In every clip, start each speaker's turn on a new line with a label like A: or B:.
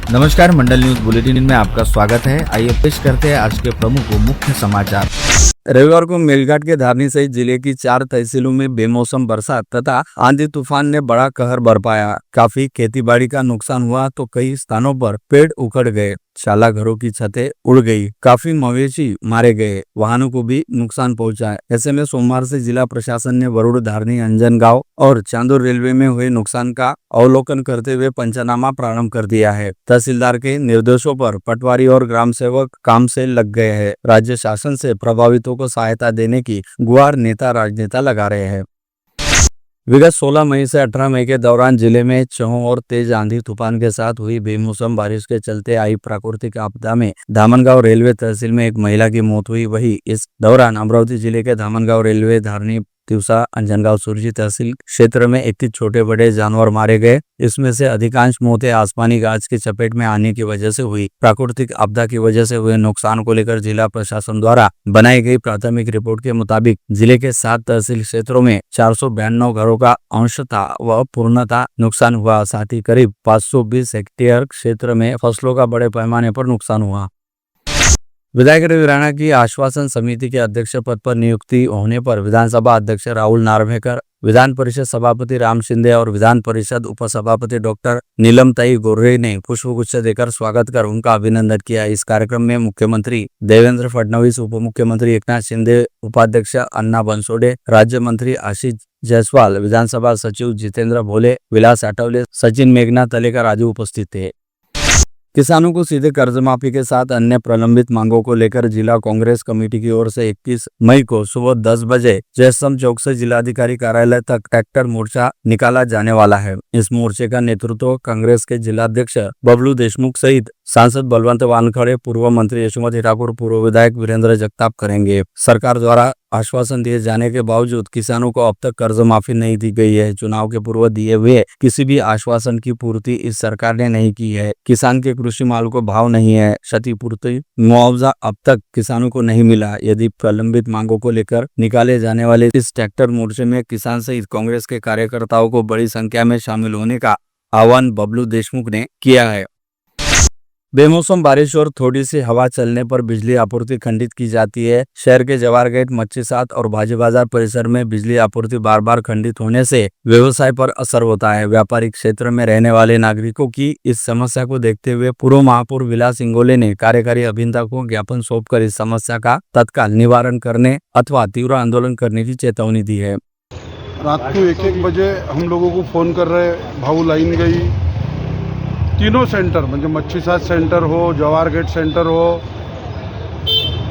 A: नमस्कार, मंडल news bulletin में आपका स्वागत है। आइए पेश करते हैं आज के प्रमुख व मुख्य समाचार। रविवार को मेलघाट के धारनी सहित जिले की 4 तहसीलों में बेमौसम बरसात तथा आंधी तूफान ने बड़ा कहर बरपाया। काफी खेतीबाड़ी का नुकसान हुआ तो कई स्थानों पर पेड़ उखड़ गए, शाला घरों की छतें उड़ गई, काफी मवेशी मारे गए, वाहनों को भी नुकसान पहुंचा। ऐसे में सोमवार से जिला प्रशासन ने वरुड़, धारनी, अंजनगांव और चांदोर रेलवे में हुए नुकसान का अवलोकन करते हुए पंचनामा प्रारंभ कर दिया है। तहसीलदार के निर्देशों पर पटवारी और ग्राम सेवक काम से लग गए हैं। राज्य शासन से प्रभावितों को सहायता देने की गुहार नेता राजनेता लगा रहे हैं। विगत 16 मई से 18 मई के दौरान जिले में चहुं और तेज आंधी तूफान के साथ हुई बेमौसम बारिश के चलते आई प्राकृतिक आपदा में धामनगांव रेलवे तहसील में एक महिला की मौत हुई। वहीं इस दौरान अमरावती जिले के धामनगांव रेलवे, धारनी, तिवसा, अंजनगांव, सुरजी तहसील क्षेत्र में 21 छोटे बड़े जानवर मारे गए। इसमें से अधिकांश मौतें आसमानी गाज की चपेट में आने की वजह से हुई। प्राकृतिक आपदा की वजह से हुए नुकसान को लेकर जिला प्रशासन द्वारा बनाई गई प्राथमिक रिपोर्ट के मुताबिक जिले के 7 तहसील क्षेत्रों में 492 घरों का अंशतः व पूर्णतः नुकसान हुआ। साथ ही करीब 520 हेक्टेयर क्षेत्र में फसलों का बड़े पैमाने पर नुकसान हुआ। विधायक रवि राणा की आश्वासन समिति के अध्यक्ष पद पर नियुक्ति होने पर विधानसभा अध्यक्ष राहुल नार्वेकर, विधान परिषद सभापति राम शिंदे और विधान परिषद उपसभापति डॉक्टर नीलमताई गोर्हे ने पुष्पगुच्छ देकर स्वागत कर उनका अभिनंदन किया। इस कार्यक्रम में मुख्यमंत्री देवेंद्र फडणवीस, उप मुख्यमंत्री एकनाथ शिंदे, उपाध्यक्ष अन्ना बनसोडे, राज्य मंत्री आशीष जायसवाल, विधानसभा सचिव जितेंद्र भोले, विलास आठवले, सचिन मेघनाथ, तलेकर आदि उपस्थित थे। किसानों को सीधे कर्ज माफी के साथ अन्य प्रलंबित मांगों को लेकर जिला कांग्रेस कमेटी की ओर से 21 मई को सुबह 10 बजे जयस्तंभ चौक से जिलाधिकारी कार्यालय तक ट्रैक्टर मोर्चा निकाला जाने वाला है। इस मोर्चे का नेतृत्व कांग्रेस के जिलाध्यक्ष बबलू देशमुख सहित सांसद बलवंत वानखड़े, पूर्व मंत्री यशोमती ठाकुर, पूर्व विधायक वीरेंद्र जगताप करेंगे। सरकार द्वारा आश्वासन दिए जाने के बावजूद किसानों को अब तक कर्ज माफी नहीं दी गई है। चुनाव के पूर्व दिए हुए किसी भी आश्वासन की पूर्ति इस सरकार ने नहीं की है। किसान के कृषि माल को भाव नहीं है। क्षतिपूर्ति मुआवजा अब तक किसानों को नहीं मिला। यदि प्रलंबित मांगों को लेकर निकाले जाने वाले इस ट्रैक्टर मोर्चे में किसान सहित कांग्रेस के कार्यकर्ताओं को बड़ी संख्या में शामिल होने का आह्वान बबलू देशमुख ने किया है। बेमौसम बारिश और थोड़ी सी हवा चलने पर बिजली आपूर्ति खंडित की जाती है। शहर के जवार गेट, मच्छी सात और भाजी बाजार परिसर में बिजली आपूर्ति बार बार खंडित होने से व्यवसाय पर असर होता है। व्यापारिक क्षेत्र में रहने वाले नागरिकों की इस समस्या को देखते हुए पूर्व महापौर विलास इंगोले ने कार्यकारी अभियंता को ज्ञापन सौंपकर इस समस्या का तत्काल निवारण करने अथवा तीव्र आंदोलन करने की चेतावनी दी है।
B: रात को 1-1 बजे हम लोगों को फ़ोन कर रहे, भाऊ लाइन गई। तीनों सेंटर म्हणजे मच्छी सात सेंटर हो, जवार गेट सेंटर हो,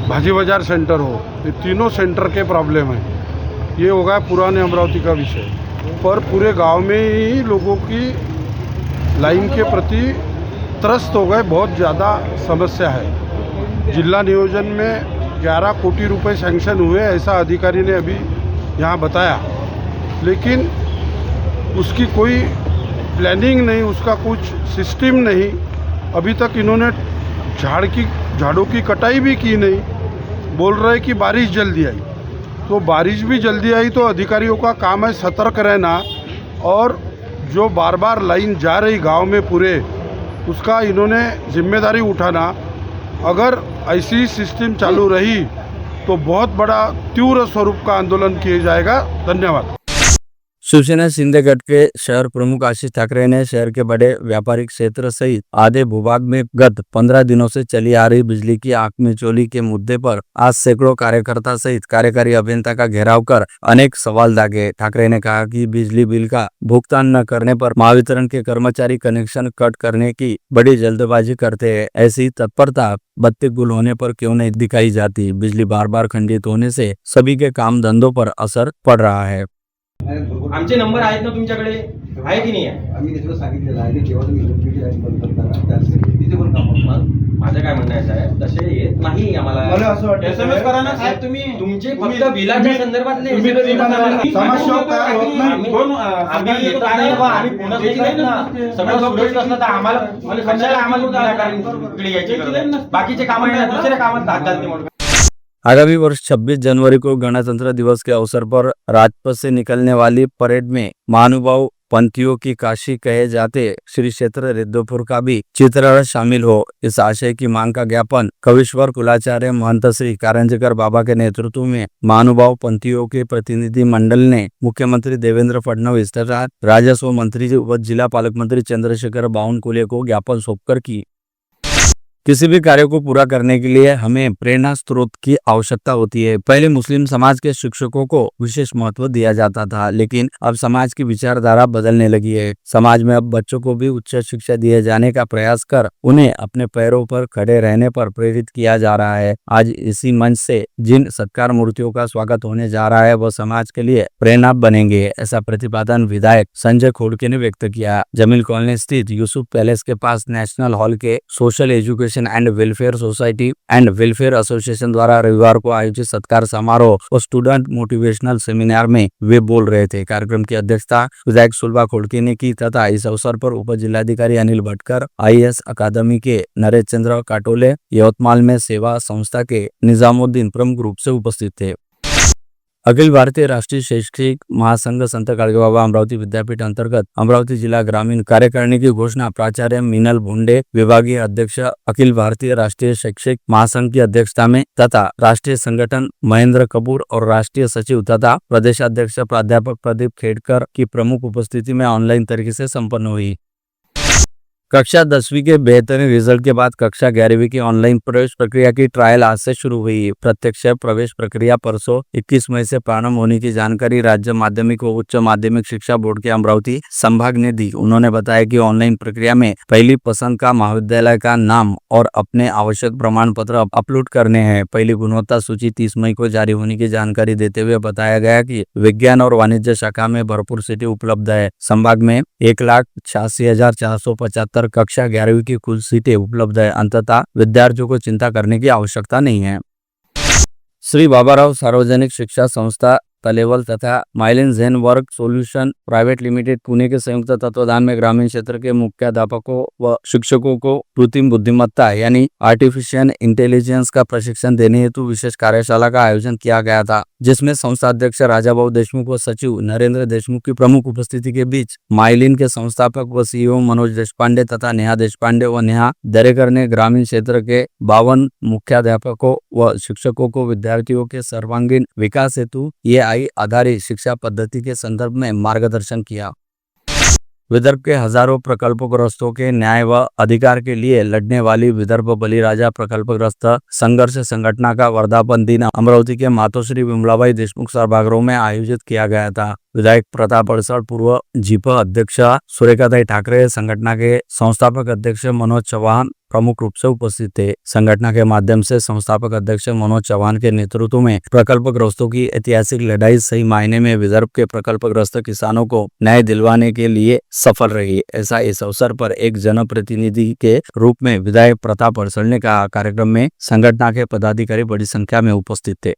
B: भाजी बाजार सेंटर हो, ये तीनों सेंटर के प्रॉब्लम है। ये होगा पुराने अमरावती का विषय, पर पूरे गांव में ही लोगों की लाइन के प्रति त्रस्त हो गए। बहुत ज़्यादा समस्या है। जिला नियोजन में 11 कोटी रुपए सैंक्शन हुए, ऐसा अधिकारी ने अभी यहाँ बताया, लेकिन उसकी कोई प्लानिंग नहीं, उसका कुछ सिस्टम नहीं। अभी तक इन्होंने झाड़ों की कटाई भी की नहीं। बोल रहे कि बारिश जल्दी आई, तो बारिश भी जल्दी आई तो अधिकारियों का काम है सतर्क रहना और जो बार बार लाइन जा रही गांव में पूरे, उसका इन्होंने जिम्मेदारी उठाना। अगर ऐसी सिस्टम चालू रही तो बहुत बड़ा तीव्र स्वरूप का आंदोलन किया जाएगा। धन्यवाद।
A: शिवसेना शिंदे गट के शहर प्रमुख आशीष ठाकरे ने शहर के बड़े व्यापारिक क्षेत्र सहित आधे भूभाग में गत 15 दिनों से चली आ रही बिजली की आंख में चोली के मुद्दे पर आज सैकड़ों कार्यकर्ता सहित कार्यकारी अभियंता का घेराव कर अनेक सवाल दागे। ठाकरे ने कहा कि बिजली बिल का भुगतान न करने पर महावितरण के कर्मचारी कनेक्शन कट करने की बड़ी जल्दबाजी करते हैं। ऐसी तत्परता बत्ती गुल होने पर क्यों नहीं दिखाई जाती। बिजली बार बार खंडित होने से सभी के काम धंधों पर असर पड़ रहा है।
C: आमचे नंबर आहेत ना तुमच्याकडे, आहे की नाही आहे?
D: आम्ही त्याच्यावर सांगितलेलं आहे की जेव्हा तुम्ही इलेक्ट्रिसिटी लाईन बंद करता त्याचे तिथे पण काम होतं.
C: माझं काय म्हणणं आहे साहेब, तसे येत नाही आम्हाला.
D: मला असं वाटतं
C: SMS करा ना साहेब तुम्ही. तुमचे फक्त बिलाच्या संदर्भातले
D: तुम्ही
C: SMS
D: समाजसेवक तयार होत नाही.
C: आम्ही येत नाही बा, आम्ही पुन्हा घेत नाही ना. सगळं सुरळीत असलं तर आम्हाला कशाला आम्हाला यायची गरज आहे. बाकीचे कामं आहे ना, दुसऱ्या कामात हात घालते म्हणून.
A: आगामी वर्ष 26 जनवरी को गणतंत्र दिवस के अवसर पर राजपथ से निकलने वाली परेड में महानुभाव पंथियों की काशी कहे जाते श्री क्षेत्र रिद्धपुर का भी चित्रण शामिल हो, इस आशय की मांग का ज्ञापन कविश्वर कुलाचार्य महंत श्री कारंजकर बाबा के नेतृत्व में महानुभाव पंथियों के प्रतिनिधि मंडल ने मुख्यमंत्री देवेंद्र फडणवीस तथा राजस्व मंत्री व जिला पालक मंत्री चंद्रशेखर बावनकुले को ज्ञापन सौंपकर की। किसी भी कार्य को पूरा करने के लिए हमें प्रेरणा स्रोत की आवश्यकता होती है। पहले मुस्लिम समाज के शिक्षकों को विशेष महत्व दिया जाता था, लेकिन अब समाज की विचारधारा बदलने लगी है। समाज में अब बच्चों को भी उच्च शिक्षा दिए जाने का प्रयास कर उन्हें अपने पैरों पर खड़े रहने पर प्रेरित किया जा रहा है। आज इसी मंच से जिन सत्कार मूर्तियों का स्वागत होने जा रहा है वह समाज के लिए प्रेरणा बनेंगे, ऐसा प्रतिपादन विधायक संजय खोड़के ने व्यक्त किया। जमील कॉलोनी स्थित यूसुफ पैलेस के पास नेशनल हॉल के social education and welfare society and welfare association द्वारा रविवार को आयोजित सत्कार समारोह और स्टूडेंट मोटिवेशनल सेमिनार में वे बोल रहे थे। कार्यक्रम की अध्यक्षता विधायक सुलभा खोड़के ने की तथा इस अवसर पर उप जिलाधिकारी अनिल भटकर, IAS अकादमी के नरेश चंद्र काटोले, यवतमाल में सेवा संस्था के निजामुद्दीन प्रमुख रूप से उपस्थित थे। अखिल भारतीय राष्ट्रीय शैक्षिक महासंघ संत गाडगेबाबा अमरावती विद्यापीठ अंतर्गत अमरावती जिला ग्रामीण कार्यकारिणी की घोषणा प्राचार्य मीनल भुंडे, विभागीय अध्यक्ष अखिल भारतीय राष्ट्रीय शैक्षिक महासंघ की अध्यक्षता में तथा राष्ट्रीय संगठन महेंद्र कपूर और राष्ट्रीय सचिव तथा प्रदेशाध्यक्ष प्राध्यापक प्रदीप खेड़कर की प्रमुख उपस्थिति में ऑनलाइन तरीके से संपन्न हुई। कक्षा 10वीं के बेहतरीन रिजल्ट के बाद कक्षा 11वीं की ऑनलाइन प्रवेश प्रक्रिया की ट्रायल आज से शुरू हुई। प्रत्यक्ष प्रवेश प्रक्रिया परसों 21 मई से प्रारंभ होने की जानकारी राज्य माध्यमिक व उच्च माध्यमिक शिक्षा बोर्ड के अमरावती संभाग ने दी। उन्होंने बताया कि ऑनलाइन प्रक्रिया में पहली पसंद का महाविद्यालय का नाम और अपने आवश्यक प्रमाण पत्र अपलोड करने हैं। पहली गुणवत्ता सूची 30 मई को जारी होने की जानकारी देते हुए बताया गया कि विज्ञान और वाणिज्य शाखा में भरपूर सीटें उपलब्ध है। संभाग में 1,86,475 कक्षा 11वीं की कुल सीटें उपलब्ध है। अंततः विद्यार्थियों को चिंता करने की आवश्यकता नहीं है। श्री बाबाराव सार्वजनिक शिक्षा संस्था तलेवल तथा myelin Jain work solution private limited Pune के संयुक्त तत्वाधान में ग्रामीण क्षेत्र के मुख्याध्यापकों व शिक्षकों को कृत्रिम बुद्धिमत्ता यानी आर्टिफिशियल इंटेलिजेंस का प्रशिक्षण देने हेतु विशेष कार्यशाला का आयोजन किया गया था, जिसमें संस्था अध्यक्ष राजाभाऊ देशमुख व सचिव नरेंद्र देशमुख की प्रमुख उपस्थिति के बीच माइलिन के संस्थापक व CEO मनोज देशपांडे तथा नेहा देशपांडे व नेहा दरेकर ने ग्रामीण क्षेत्र के 52 मुख्याध्यापकों व शिक्षकों को विद्यार्थियों के सर्वांगीण विकास हेतु AI आधारित शिक्षा पद्धति के संदर्भ में मार्गदर्शन किया। विदर्भ के हजारों प्रकल्पग्रस्तों के न्याय व अधिकार के लिए लड़ने वाली विदर्भ बलिराजा प्रकल्पग्रस्त संघर्ष संगठन का वर्धापन दिन अमरावती के मातोश्री विमलाबाई देशमुख सभागृह में आयोजित किया गया था। विधायक प्रताप अड़सड़, पूर्व जिप अध्यक्ष सुरेखाताई ठाकरे, संगठन के संस्थापक अध्यक्ष मनोज चौहान प्रमुख रूप से उपस्थित थे। संगठन के माध्यम से संस्थापक अध्यक्ष मनोज चौहान के नेतृत्व में प्रकल्पग्रस्तों की ऐतिहासिक लड़ाई सही मायने में विदर्भ के प्रकल्पग्रस्त किसानों को न्याय दिलवाने के लिए सफल रही, ऐसा इस अवसर पर एक जनप्रतिनिधि के रूप में विधायक प्रताप अड़सड़ ने कहा। कार्यक्रम में संगठन के पदाधिकारी बड़ी संख्या में उपस्थित थे।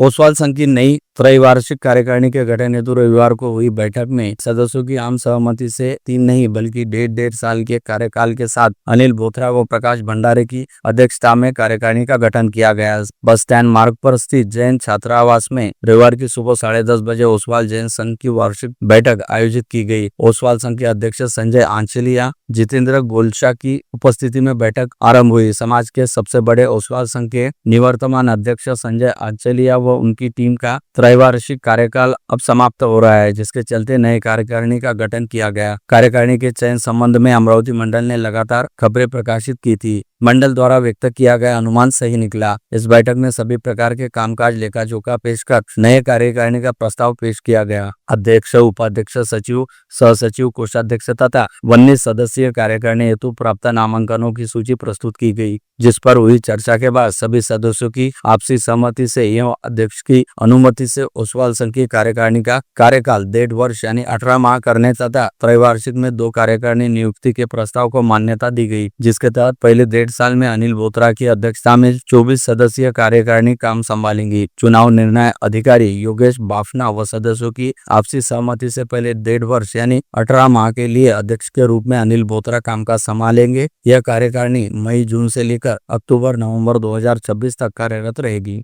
A: ओसवाल संघ की नई त्रैवार्षिक कार्यकारिणी के गठन हेतु रविवार को हुई बैठक में सदस्यों की आम सहमति से 3 नहीं बल्कि 1.5 साल के कार्यकाल के साथ अनिल बोथरा व प्रकाश भंडारे की अध्यक्षता में कार्यकारिणी का गठन किया गया। बस स्टैंड मार्ग पर स्थित जैन छात्रावास में रविवार की सुबह 10:30 बजे ओसवाल जैन संघ की वार्षिक बैठक आयोजित की गई। ओसवाल संघ के अध्यक्ष संजय आंचलिया, जितेंद्र गोलशा की उपस्थिति में बैठक आरंभ हुई। समाज के सबसे बड़े ओसवाल संघ के निवर्तमान अध्यक्ष संजय आंचलिया व उनकी टीम का त्रैवार्षिक कार्यकाल अब समाप्त हो रहा है, जिसके चलते नए कार्यकारिणी का गठन किया गया। कार्यकारिणी के चयन संबंध में अमरावती मंडल ने लगातार खबरें प्रकाशित की थी। मंडल द्वारा व्यक्त किया गया अनुमान सही निकला। इस बैठक में सभी प्रकार के कामकाज लेखा जोखा पेश कर नए कार्यकारिणी का प्रस्ताव पेश किया गया। अध्यक्ष, उपाध्यक्ष, सचिव, सहसचिव, कोषाध्यक्ष तथा 19 सदस्यीय कार्यकारिणी हेतु प्राप्त नामांकनों की सूची प्रस्तुत की गई, जिस पर हुई चर्चा के बाद सभी सदस्यों की आपसी सहमति से एवं अध्यक्ष की अनुमति से ओसवाल संघ की कार्यकारिणी का कार्यकाल 1.5 वर्ष यानी 18 माह करने तथा त्रैवार्षिक में 2 कार्यकारिणी नियुक्ति के प्रस्ताव को मान्यता दी गई, जिसके तहत पहले 1.5 साल में अनिल बोथरा की अध्यक्षता में 24 सदस्यीय कार्यकारिणी काम संभालेंगी। चुनाव निर्णय अधिकारी योगेश बाफना व सदस्यों की आपसी सहमति से पहले 1.5 वर्ष यानी 18 माह के लिए अध्यक्ष के रूप में अनिल बोथरा कामकाज संभालेंगे। यह कार्यकारिणी मई जून से लेकर अक्टूबर नवंबर 2026 तक कार्यरत रहेगी।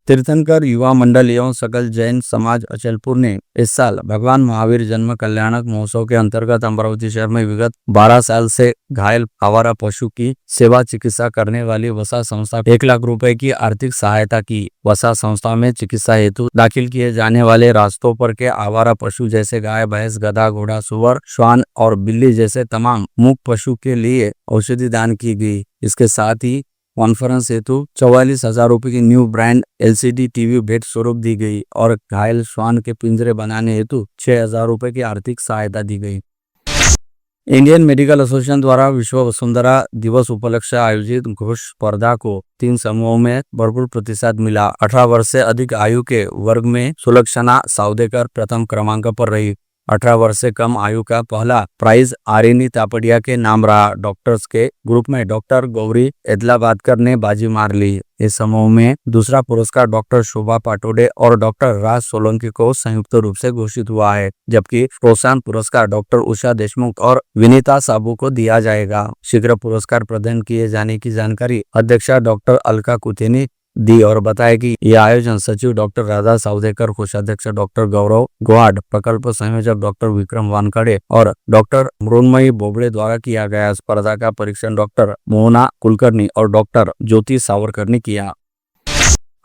A: तीर्थंकर युवा मंडल एवं सकल जैन समाज अचलपुर ने इस साल भगवान महावीर जन्म कल्याणक महोत्सव के अंतर्गत अमरावती शहर में विगत 12 साल से घायल आवारा पशु की सेवा चिकित्सा करने वाली वसा संस्था 1 लाख रुपए की आर्थिक सहायता की। वसा संस्था में चिकित्सा हेतु दाखिल किए जाने वाले रास्तों पर के आवारा पशु जैसे गाय, भैंस, गधा, घोड़ा, सुअर, श्वान और बिल्ली जैसे तमाम मूक पशु के लिए औषधि दान की गई। इसके साथ ही कॉन्फ्रेंस हेतु 44,000 रुपए की न्यू ब्रांड LCD टीवी भेंट स्वरूप दी गई और घायल श्वान के पिंजरे बनाने हेतु 6,000 रुपए की आर्थिक सहायता दी गई। इंडियन मेडिकल एसोसिएशन द्वारा विश्व वसुंधरा दिवस उपलक्ष्य आयोजित घोष स्पर्धा को 3 समूहों में भरपूर प्रतिसाद मिला। 18 वर्ष से अधिक आयु के वर्ग में सुलक्षणा सावदेकर प्रथम क्रमांक पर रही। 18 वर्ष से कम आयु का पहला प्राइज आरिनी तापड़िया के नाम रहा। डॉक्टर्स के ग्रुप में डॉक्टर गौरी एदलाबादकर ने बाजी मार ली। इस समूह में दूसरा पुरस्कार डॉक्टर शोभा पाटोडे और डॉक्टर राज सोलंकी को संयुक्त रूप से घोषित हुआ है, जबकि प्रोत्साहन पुरस्कार डॉक्टर उषा देशमुख और विनीता साबू को दिया जाएगा। शीघ्र पुरस्कार प्रदान किए जाने की जानकारी अध्यक्षा डॉक्टर अलका कुते ने दी और बताया कि यह आयोजन सचिव डॉक्टर राधा सावदेकर, कोषाध्यक्ष डॉक्टर गौरव गोहाड, प्रकल्प संयोजक डॉक्टर विक्रम वानखड़े और डॉक्टर मृण्मयी बोबड़े द्वारा किया गया। स्पर्धा का परीक्षण डॉक्टर मोहना कुलकर्णी और डॉक्टर ज्योति सावरकर ने किया।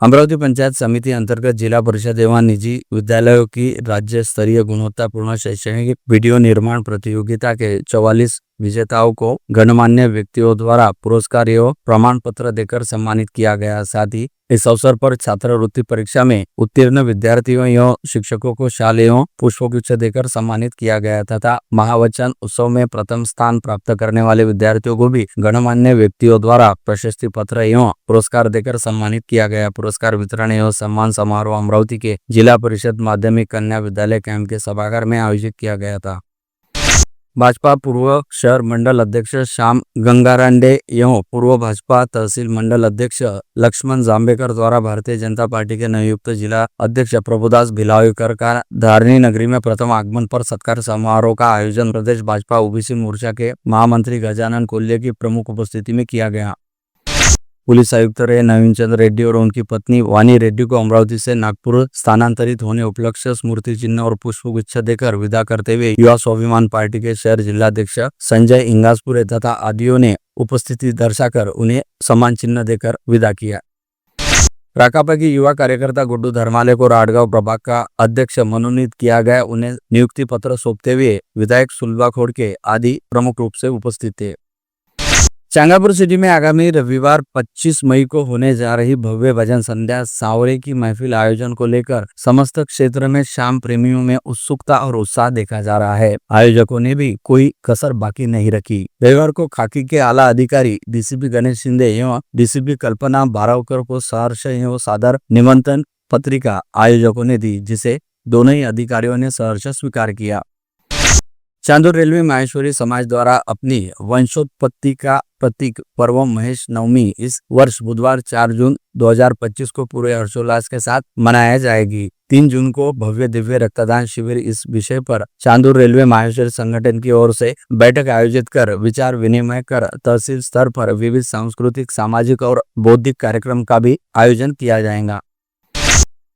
A: अमरावती पंचायत समिति अंतर्गत जिला परिषद एवं निजी विद्यालयों की राज्य स्तरीय गुणवत्तापूर्ण शैक्षणिक वीडियो निर्माण प्रतियोगिता के 44 विजेताओं को गणमान्य व्यक्तियों द्वारा पुरस्कार एवं प्रमाण पत्र देकर सम्मानित किया गया। साथ ही इस अवसर पर छात्रवृत्ति परीक्षा में उत्तीर्ण विद्यार्थियों एवं शिक्षकों को शाल एवं पुष्पगुच्छ देकर सम्मानित किया गया तथा महावचन उत्सव में प्रथम स्थान प्राप्त करने वाले विद्यार्थियों को भी गणमान्य व्यक्तियों द्वारा प्रशस्ति पत्र एवं पुरस्कार देकर सम्मानित किया गया। पुरस्कार वितरण एवं सम्मान समारोह अमरावती के जिला परिषद माध्यमिक कन्या विद्यालय कैंप के सभागार में आयोजित किया गया था। भाजपा पूर्व शहर मंडल अध्यक्ष श्याम गंगारांडे एवं पूर्व भाजपा तहसील मंडल अध्यक्ष लक्ष्मण जाम्बेकर द्वारा भारतीय जनता पार्टी के नवयुक्त जिला अध्यक्ष प्रभुदास भिलावेकर का धारणी नगरी में प्रथम आगमन पर सत्कार समारोह का आयोजन प्रदेश भाजपा ओबीसी मोर्चा के महामंत्री गजानन कोल्हे की प्रमुख उपस्थिति में किया गया। पुलिस आयुक्त रहे नवीन चंद्र रेड्डी और उनकी पत्नी वानी रेड्डी को अमरावती से नागपुर स्थानांतरित होने उपलक्ष्य स्मृति चिन्ह और पुष्पगुच्छ देकर विदा करते हुए युवा स्वाभिमान पार्टी के शहर जिलाध्यक्ष संजय इंगासपुरे तथा आदियों ने उपस्थिति दर्शाकर उन्हें सम्मान चिन्ह देकर विदा किया। राकापा की युवा कार्यकर्ता गुड्डू धर्माले को राडगांव प्रभाग का अध्यक्ष मनोनीत किया गया। उन्हें नियुक्ति पत्र सौंपते हुए विधायक सुलभा खोड़के आदि प्रमुख रूप से उपस्थित थे। चांगापुर सिटी में आगामी रविवार 25 मई को होने जा रही भव्य भजन संध्या सावरे की महफिल आयोजन को लेकर समस्त क्षेत्र में शाम प्रेमियों में उत्सुकता और उत्साह देखा जा रहा है। आयोजकों ने भी कोई कसर बाकी नहीं रखी। रविवार को खाकी के आला अधिकारी डीसीपी गणेश शिंदे एवं डीसीपी कल्पना बारावकर को सहर्ष एवं सादर निमंत्रण पत्रिका आयोजकों ने दी, जिसे दोनों ही अधिकारियों ने सहर्ष स्वीकार किया। चांदोर रेलवे माहेश्वरी समाज द्वारा अपनी वंशोत्पत्ति का प्रतीक पर्व महेश नवमी इस वर्ष बुधवार 4 जून 2025 को पूरे हर्षोल्लास के साथ मनाया जाएगी। 3 जून को भव्य दिव्य रक्तदान शिविर इस विषय पर चांदोर रेलवे माहेश्वरी संगठन की ओर से बैठक आयोजित कर विचार विनिमय कर तहसील स्तर पर विविध सांस्कृतिक, सामाजिक और बौद्धिक कार्यक्रम का भी आयोजन किया जाएगा।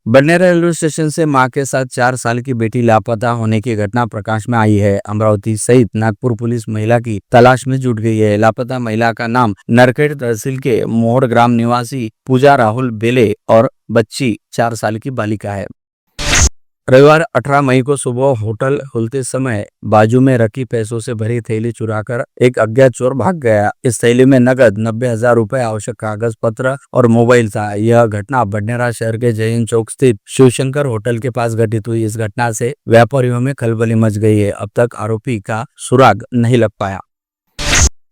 A: बडनेरा रेलवे स्टेशन से मां के साथ 4 साल की बेटी लापता होने की घटना प्रकाश में आई है। अमरावती सहित नागपुर पुलिस महिला की तलाश में जुट गई है। लापता महिला का नाम नरखेड़ तहसील के मोहड़ ग्राम निवासी पूजा राहुल बेले और बच्ची 4 साल की बालिका है। रविवार 18 मई को सुबह होटल खुलते समय बाजू में रखी पैसों से भरी थैली चुराकर एक अज्ञात चोर भाग गया। इस थैली में नगद 90,000 रुपए, आवश्यक कागज पत्र और मोबाइल था। यह घटना बडनेरा शहर के जैन चौक स्थित शिवशंकर होटल के पास घटित हुई। इस घटना से व्यापारियों में खलबली मच गई है। अब तक आरोपी का सुराग नहीं लग पाया।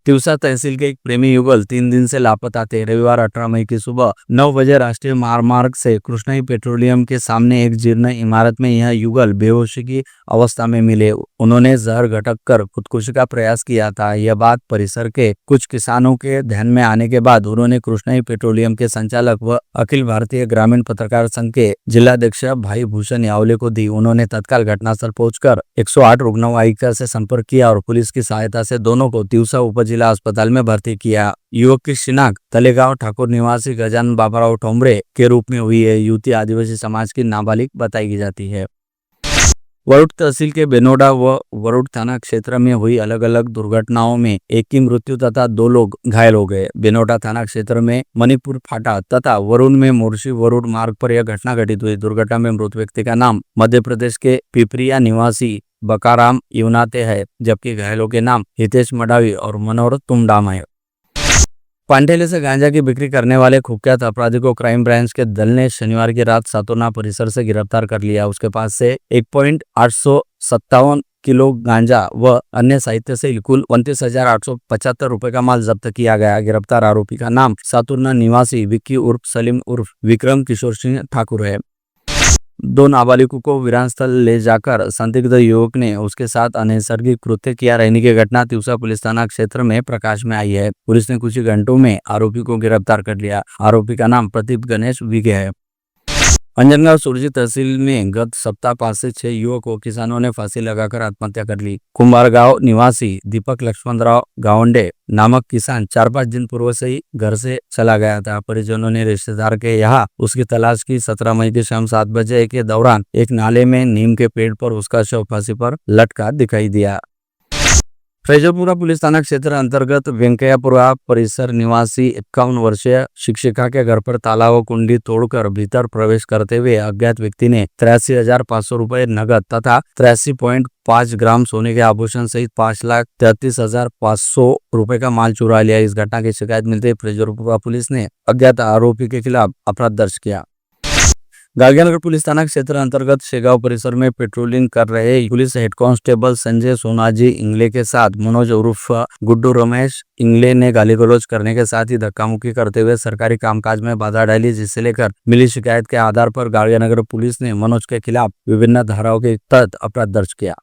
A: तिवसा तहसील के एक प्रेमी युगल 3 दिन से लापता थे। रविवार 18 मई की सुबह 9 बजे राष्ट्रीय मार्ग से कृष्णाई पेट्रोलियम के सामने एक जीर्ण इमारत में यह युगल बेहोशी की अवस्था में मिले। उन्होंने जहर घटक कर खुदकुशी का प्रयास किया था। यह बात परिसर के कुछ किसानों के ध्यान में आने के बाद उन्होंने कृष्णाई पेट्रोलियम के संचालक व अखिल भारतीय ग्रामीण पत्रकार संघ के जिलाध्यक्ष भाई भूषण यावले को दी। उन्होंने तत्काल घटनास्थल पहुंचकर 108 रुग्णवाहिका से संपर्क किया और पुलिस की सहायता से दोनों को तिवसा उप जिला अस्पताल में भर्ती किया। युवक की शिनाख्त तलेगांव ठाकुर निवासी गजानन बाबूराव ठोंबरे के रूप में हुई है। युवती आदिवासी समाज की नाबालिग बताई जाती है। वरुड तहसील के बेनोडा व वरुड थाना क्षेत्र में हुई अलग अलग दुर्घटनाओं में एक की मृत्यु तथा 2 लोग घायल हो गए। बेनोडा थाना क्षेत्र में मणिपुर फाटा तथा वरुण में मोर्शी वरुड मार्ग पर यह घटना घटित हुई। दुर्घटना में मृत व्यक्ति का नाम मध्य प्रदेश के पिपरिया निवासी बकाराम युवनाते है, जबकि घायलों के नाम हितेश मडावी और मनोहर तुमडाम है। पांडेले से गांजा की बिक्री करने वाले कुख्यात अपराधी को क्राइम ब्रांच के दल ने शनिवार की रात सातोना परिसर से गिरफ्तार कर लिया। उसके पास से 1.857 किलो गांजा व अन्य साहित्य से कुल 29,875 रुपए का माल जब्त किया गया। गिरफ्तार आरोपी का नाम सातुरना निवासी विक्की उर्फ सलीम उर्फ विक्रम किशोर सिंह ठाकुर है। 2 नाबालिगों को वीरान स्थल ले जाकर संदिग्ध युवक ने उसके साथ अनैसर्गिक कृत्य किया रहने की घटना तिवसा पुलिस थाना क्षेत्र में प्रकाश में आई है। पुलिस ने कुछ ही घंटों में आरोपी को गिरफ्तार कर लिया। आरोपी का नाम प्रदीप गणेश विगे है। अंजनगांव सुरजी तहसील में गत सप्ताह 5 से 6 युवक व किसानों ने फांसी लगाकर आत्महत्या कर ली। कुंभारगांव निवासी दीपक लक्ष्मणराव गावंडे नामक किसान 4-5 दिन पूर्व से ही घर से चला गया था। परिजनों ने रिश्तेदार के यहाँ उसकी तलाश की। 17 मई की शाम 7 बजे के दौरान एक नाले में नीम के पेड़ पर उसका शव फांसी पर लटका दिखाई दिया। फैजलपुरा पुलिस थाना क्षेत्र अंतर्गत वेंकैयापुरा परिसर निवासी 51 वर्षीय शिक्षिका के घर पर ताला व कुंडी तोड़कर भीतर प्रवेश करते हुए अज्ञात व्यक्ति ने 83,500 रुपए नगद तथा 83.5 ग्राम सोने के आभूषण सहित 5,33,500 रुपए का माल चुरा लिया। इस घटना की शिकायत मिलते ही फैजलपुरा पुलिस ने अज्ञात आरोपी के खिलाफ अपराध दर्ज किया। गाड़ियानगर पुलिस थाना क्षेत्र अंतर्गत शेगांव परिसर में पेट्रोलिंग कर रहे police head constable Sanjay Sonaji Ingle के साथ मनोज उर्फ गुड्डू रमेश इंगले ने गाली गलौज करने के साथ ही धक्का मुक्की करते हुए सरकारी कामकाज में बाधा डाली, जिसे लेकर मिली शिकायत के आधार पर गाड़ियानगर पुलिस ने मनोज के खिलाफ विभिन्न धाराओं के तहत अपराध दर्ज किया।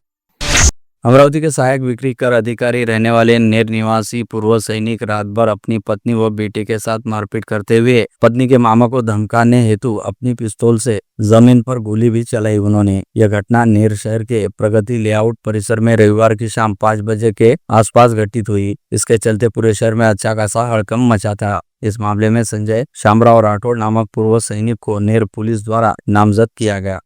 A: अमरावती के सहायक बिक्री कर अधिकारी रहने वाले नेर निवासी पूर्व सैनिक रात भर अपनी पत्नी व बेटे के साथ मारपीट करते हुए पत्नी के मामा को धमकाने हेतु अपनी पिस्तौल से जमीन पर गोली भी चलाई। उन्होंने यह घटना नेर शहर के प्रगति लेआउट परिसर में रविवार की शाम 5 बजे के आसपास घटित हुई। इसके चलते पूरे शहर में अच्छा खासा हड़कंप मचा था। इस मामले में संजय शामराव राठौड़ नामक पूर्व सैनिक को नेर पुलिस द्वारा नामजद किया गया।